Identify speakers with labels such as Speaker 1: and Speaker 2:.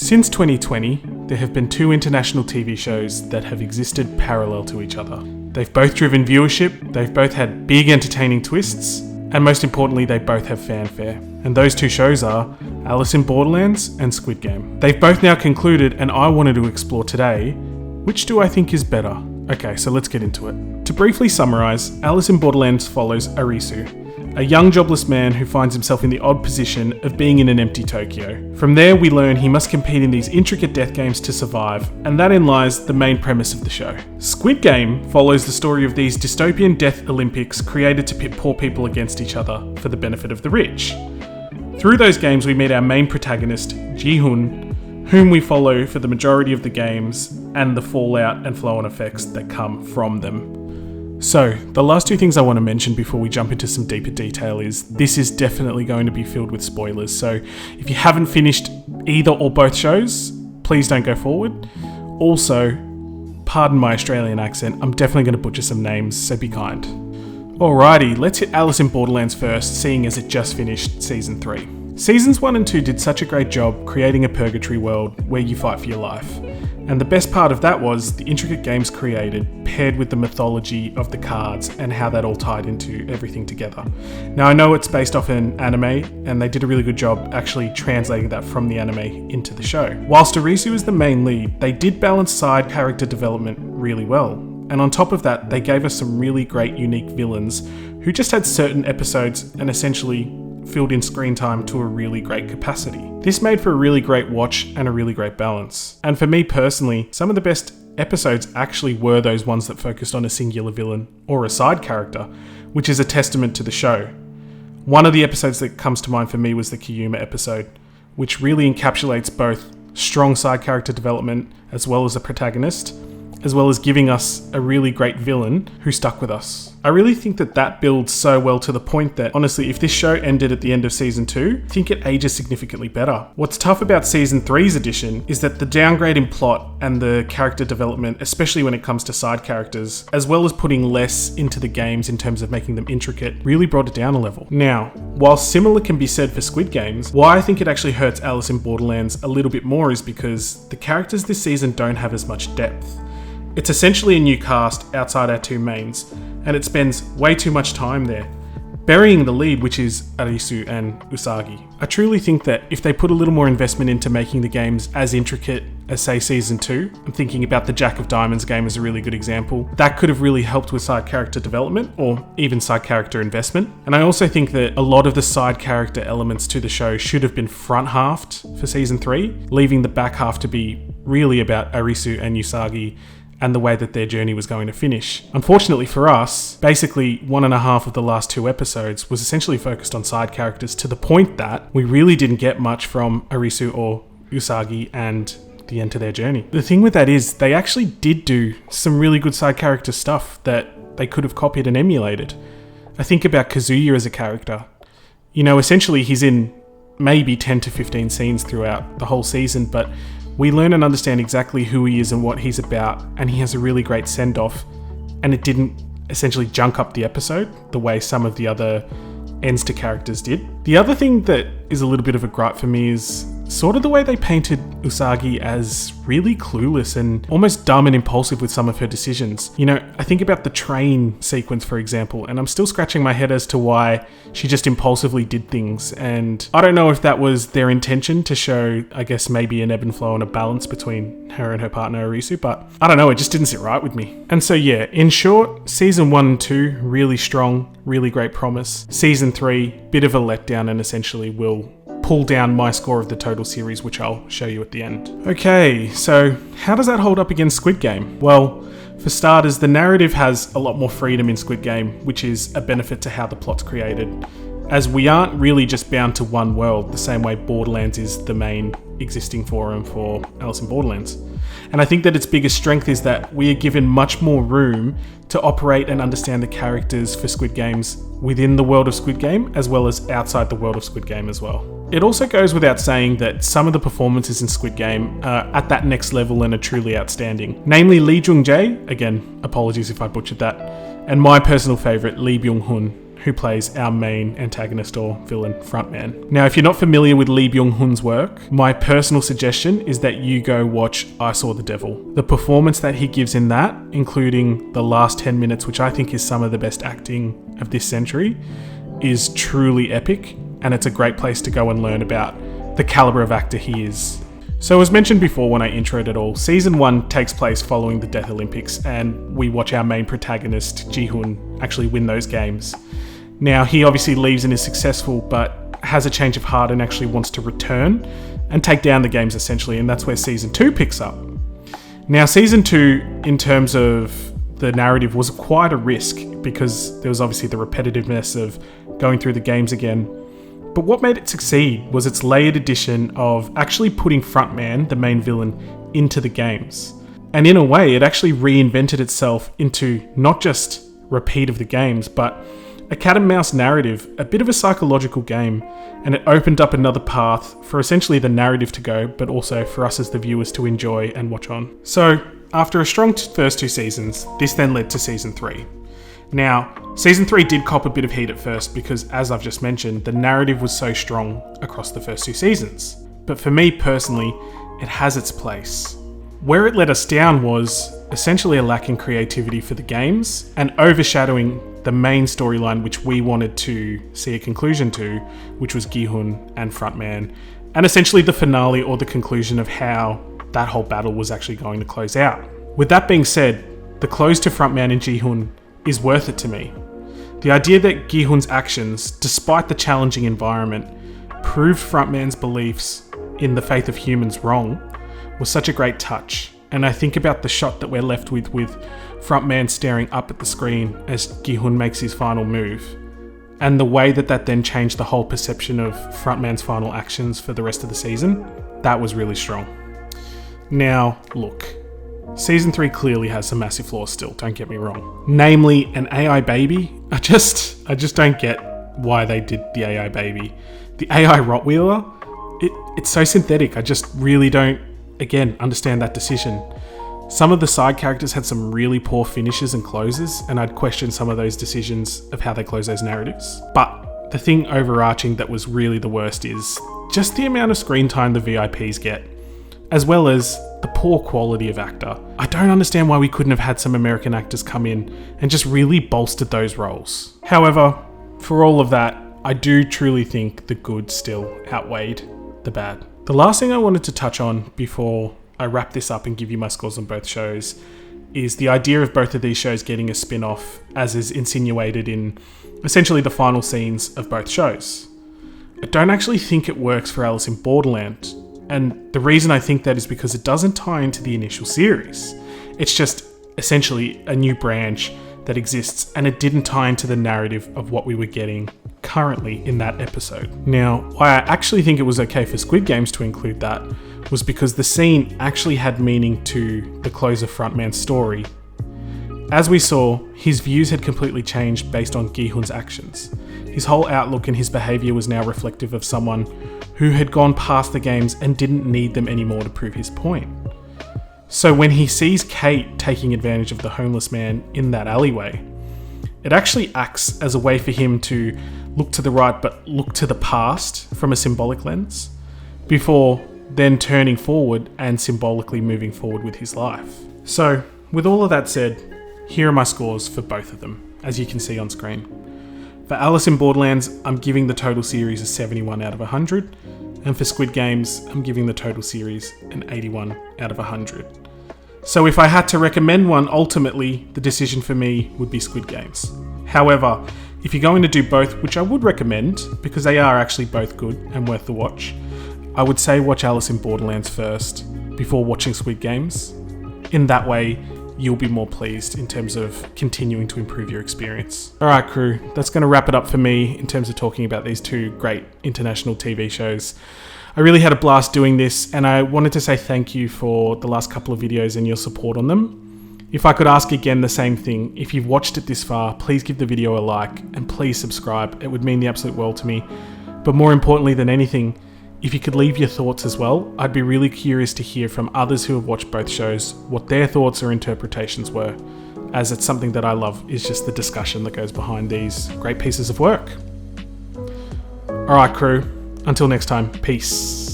Speaker 1: Since 2020, there have been 2 international TV shows that have existed parallel to each other. They've both driven viewership, they've both had big entertaining twists, and most importantly, they both have fanfare. And those 2 shows are Alice in Borderlands and Squid Game. They've both now concluded, and I wanted to explore today, which do I think is better? Okay, so let's get into it. To briefly summarise, Alice in Borderlands follows Arisu, a young jobless man who finds himself in the odd position of being in an empty Tokyo. From there, we learn he must compete in these intricate death games to survive, and that in lies the main premise of the show. Squid Game follows the story of these dystopian death Olympics created to pit poor people against each other for the benefit of the rich. Through those games, we meet our main protagonist, Ji-hoon, whom we follow for the majority of the games and the fallout and flow-on effects that come from them. So, the last 2 things I want to mention before we jump into some deeper detail is this is definitely going to be filled with spoilers, so if you haven't finished either or both shows, please don't go forward. Also, pardon my Australian accent, I'm definitely going to butcher some names, so be kind. Alrighty, let's hit Alice in Borderlands first, seeing as it just finished Season 3. Seasons 1 and 2 did such a great job creating a purgatory world where you fight for your life. And the best part of that was the intricate games created, paired with the mythology of the cards and how that all tied into everything together. Now I know it's based off an anime, and they did a really good job actually translating that from the anime into the show. Whilst Arisu is the main lead, they did balance side character development really well. And on top of that, they gave us some really great unique villains who just had certain episodes and essentially filled in screen time to a really great capacity. This made for a really great watch and a really great balance. And for me personally, some of the best episodes actually were those ones that focused on a singular villain or a side character, which is a testament to the show. One of the episodes that comes to mind for me was the Kiyuma episode, which really encapsulates both strong side character development as well as a protagonist, as well as giving us a really great villain who stuck with us. I really think that builds so well to the point that, honestly, if this show ended at the end of Season 2, I think it ages significantly better. What's tough about Season 3's edition is that the downgrade in plot and the character development, especially when it comes to side characters, as well as putting less into the games in terms of making them intricate, really brought it down a level. Now, while similar can be said for Squid Games, why I think it actually hurts Alice in Borderlands a little bit more is because the characters this season don't have as much depth. It's essentially a new cast outside our 2 mains, and it spends way too much time there, burying the lead, which is Arisu and Usagi. I truly think that if they put a little more investment into making the games as intricate as, say, Season 2, I'm thinking about the Jack of Diamonds game as a really good example, that could have really helped with side character development, or even side character investment. And I also think that a lot of the side character elements to the show should have been front-halved for Season 3, leaving the back half to be really about Arisu and Usagi and the way that their journey was going to finish. Unfortunately for us, basically 1.5 of the last 2 episodes was essentially focused on side characters to the point that we really didn't get much from Arisu or Usagi and the end to their journey. The thing with that is they actually did do some really good side character stuff that they could have copied and emulated. I think about Kazuya as a character. You know, essentially he's in maybe 10 to 15 scenes throughout the whole season, but we learn and understand exactly who he is and what he's about, and he has a really great send-off, and it didn't essentially junk up the episode the way some of the other ends to characters did. The other thing that is a little bit of a gripe for me is sort of the way they painted Usagi as really clueless and almost dumb and impulsive with some of her decisions. You know, I think about the train sequence, for example, and I'm still scratching my head as to why she just impulsively did things. And I don't know if that was their intention to show, I guess, maybe an ebb and flow and a balance between her and her partner Arisu, but I don't know, it just didn't sit right with me. And so yeah, in short, Season 1 and 2, really strong, really great promise. Season 3, bit of a letdown and essentially will pull down my score of the total series, which I'll show you at the end. Okay, so how does that hold up against Squid Game? Well, for starters, the narrative has a lot more freedom in Squid Game, which is a benefit to how the plot's created, as we aren't really just bound to one world, the same way Borderlands is the main existing forum for Alice in Borderlands. And I think that its biggest strength is that we are given much more room to operate and understand the characters for Squid Games within the world of Squid Game, as well as outside the world of Squid Game as well. It also goes without saying that some of the performances in Squid Game are at that next level and are truly outstanding. Namely Lee Jung-jae, again, apologies if I butchered that, and my personal favourite, Lee Byung-hun, who plays our main antagonist or villain, Frontman. Now, if you're not familiar with Lee Byung-hun's work, my personal suggestion is that you go watch I Saw the Devil. The performance that he gives in that, including the last 10 minutes, which I think is some of the best acting of this century, is truly epic, and it's a great place to go and learn about the caliber of actor he is. So as mentioned before when I introed it all, Season 1 takes place following the Death Olympics, and we watch our main protagonist, Ji-hoon, actually win those games. Now, he obviously leaves and is successful, but has a change of heart and actually wants to return and take down the games essentially, and that's where Season 2 picks up. Now, Season 2, in terms of the narrative, was quite a risk because there was obviously the repetitiveness of going through the games again. But what made it succeed was its layered addition of actually putting Frontman, the main villain, into the games. And in a way, it actually reinvented itself into not just repeat of the games, but a cat and mouse narrative, a bit of a psychological game, and it opened up another path for essentially the narrative to go, but also for us as the viewers to enjoy and watch on. So, after a strong first 2 seasons, this then led to Season 3. Now, Season 3 did cop a bit of heat at first because, as I've just mentioned, the narrative was so strong across the first 2 seasons. But for me personally, it has its place. Where it let us down was essentially a lack in creativity for the games and overshadowing the main storyline which we wanted to see a conclusion to, which was Gi-hun and Frontman, and essentially the finale or the conclusion of how that whole battle was actually going to close out. With that being said, the close to Frontman and Ji-hun is worth it to me. The idea that Gi-hun's actions, despite the challenging environment, proved Frontman's beliefs in the faith of humans wrong was such a great touch. And I think about the shot that we're left with Frontman staring up at the screen as Gi-hun makes his final move, and the way that then changed the whole perception of Frontman's final actions for the rest of the season, that was really strong. Now, look, Season 3 clearly has some massive flaws still, don't get me wrong. Namely, an AI baby. I just don't get why they did the AI baby. The AI Rottweiler, it's so synthetic. I just really don't, again, understand that decision. Some of the side characters had some really poor finishes and closes, and I'd question some of those decisions of how they close those narratives. But the thing overarching that was really the worst is just the amount of screen time the VIPs get, as well as the poor quality of actor. I don't understand why we couldn't have had some American actors come in and just really bolstered those roles. However, for all of that, I do truly think the good still outweighed the bad. The last thing I wanted to touch on before I wrap this up and give you my scores on both shows is the idea of both of these shows getting a spin-off, as is insinuated in essentially the final scenes of both shows. I don't actually think it works for Alice in Borderland. And the reason I think that is because it doesn't tie into the initial series. It's just essentially a new branch that exists, and it didn't tie into the narrative of what we were getting currently in that episode. Now, why I actually think it was okay for Squid Games to include that was because the scene actually had meaning to the close of Frontman's story. As we saw, his views had completely changed based on Gi-hun's actions. His whole outlook and his behaviour was now reflective of someone who had gone past the games and didn't need them anymore to prove his point. So when he sees Kate taking advantage of the homeless man in that alleyway, it actually acts as a way for him to look to the right but look to the past from a symbolic lens, before then turning forward and symbolically moving forward with his life. So, with all of that said, here are my scores for both of them, as you can see on screen. For Alice in Borderlands, I'm giving the total series a 71 out of 100, and for Squid Games, I'm giving the total series an 81 out of 100. So if I had to recommend one, ultimately, the decision for me would be Squid Games. However, if you're going to do both, which I would recommend, because they are actually both good and worth the watch, I would say watch Alice in Borderlands first, before watching Squid Games. In that way, you'll be more pleased in terms of continuing to improve your experience. Alright crew, that's going to wrap it up for me in terms of talking about these two great international TV shows. I really had a blast doing this, and I wanted to say thank you for the last couple of videos and your support on them. If I could ask again the same thing, if you've watched it this far, please give the video a like and please subscribe. It would mean the absolute world to me. But more importantly than anything, if you could leave your thoughts as well, I'd be really curious to hear from others who have watched both shows what their thoughts or interpretations were. as it's something that I love, is just the discussion that goes behind these great pieces of work. Alright crew, until next time, peace.